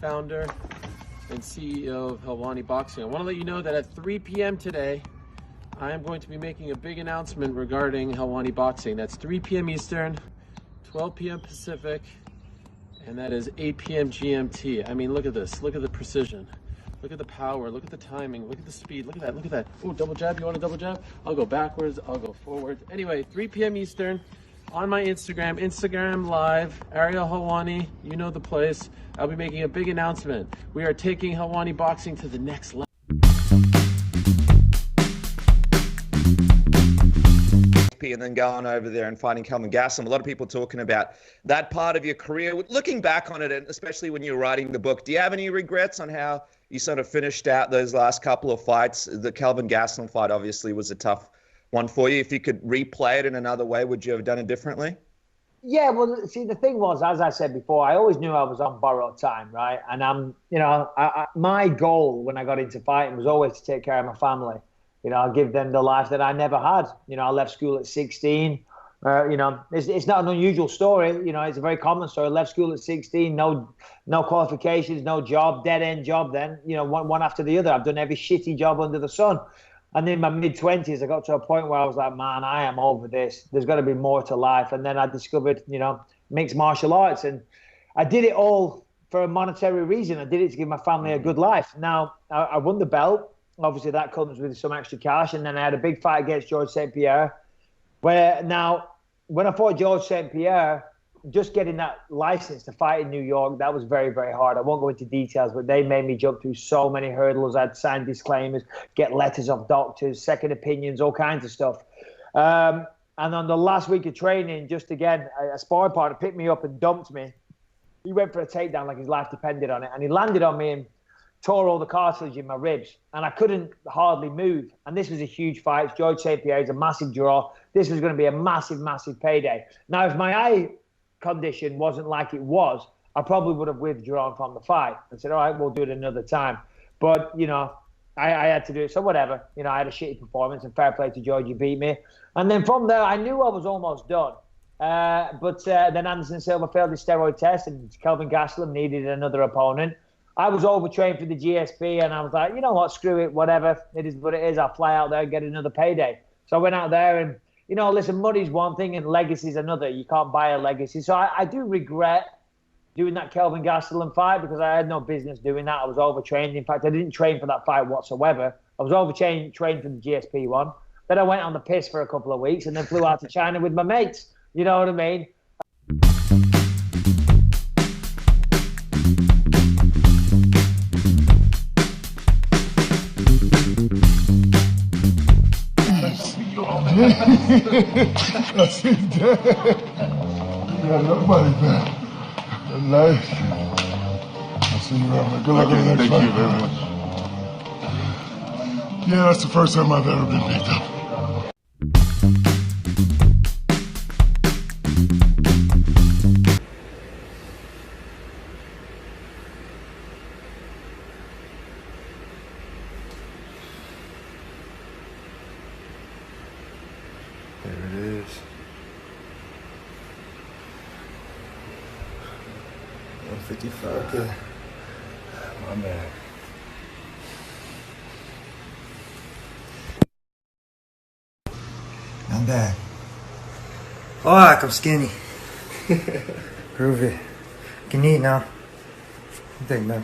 founder and CEO of Helwani Boxing. I want to let you know that at 3 p.m. today, I am going to be making a big announcement regarding Helwani Boxing. That's 3 p.m. Eastern, 12 p.m. Pacific, and that is 8 p.m. GMT. I mean, look at this. Look at the precision. Look at the power. Look at the timing. Look at the speed. Look at that. Look at that. Oh, double jab. You want a double jab? I'll go backwards. I'll go forward. Anyway, 3 p.m. Eastern on my Instagram Live, Ariel Helwani. You know the place. I'll be making a big announcement. We are taking Helwani Boxing to the next level. And then going over there and fighting Colby Covington. A lot of people talking about that part of your career. Looking back on it, and especially when you're writing the book, do you have any regrets on how you sort of finished out those last couple of fights? The Colby Covington fight obviously was a tough one for you. If you could replay it in another way, would you have done it differently? Yeah, well, see, the thing was, as I said before, I always knew I was on borrowed time, right? And my goal when I got into fighting was always to take care of my family. I'll give them the life that I never had. I left school at 16. It's not an unusual story. It's a very common story. I left school at 16, no qualifications, no job, dead-end job then, one after the other. I've done every shitty job under the sun. And in my mid-20s, I got to a point where I was like, man, I am over this. There's got to be more to life. And then I discovered, mixed martial arts. And I did it all for a monetary reason. I did it to give my family a good life. Now, I won the belt. Obviously, that comes with some extra cash. And then I had a big fight against George St. Pierre. Where now, when I fought George St. Pierre, just getting that license to fight in New York, that was very, very hard. I won't go into details, but they made me jump through so many hurdles. I'd sign disclaimers, get letters of doctors, second opinions, all kinds of stuff. And on the last week of training, just again, a sparring partner picked me up and dumped me. He went for a takedown like his life depended on it. And he landed on me and tore all the cartilage in my ribs, and I couldn't hardly move. And this was a huge fight. George St. Pierre is a massive draw. This was going to be a massive, massive payday. Now, if my eye condition wasn't like it was, I probably would have withdrawn from the fight and said, all right, we'll do it another time. But, I had to do it. So whatever, I had a shitty performance, and fair play to George, he beat me. And then from there, I knew I was almost done. But then Anderson Silva failed his steroid test, and Kelvin Gastelum needed another opponent. I was overtrained for the GSP, and I was like, you know what, screw it, whatever. It is what it is. I'll fly out there and get another payday. So I went out there and, listen, money's one thing and legacy's another. You can't buy a legacy. So I do regret doing that Kelvin Gastelum fight because I had no business doing that. I was overtrained. In fact, I didn't train for that fight whatsoever. I was overtrained for the GSP one. Then I went on the piss for a couple of weeks and then flew out to China with my mates. You know what I mean? I see that. Yeah, nobody back. Nice. I see you around. Good luck on the next fight. Thank you very much. Yeah, that's the first time I've ever been picked up. There it is. $155. Okay. My man. Not bad. Fuck, I'm skinny. Prove it. Can eat now. I think, man.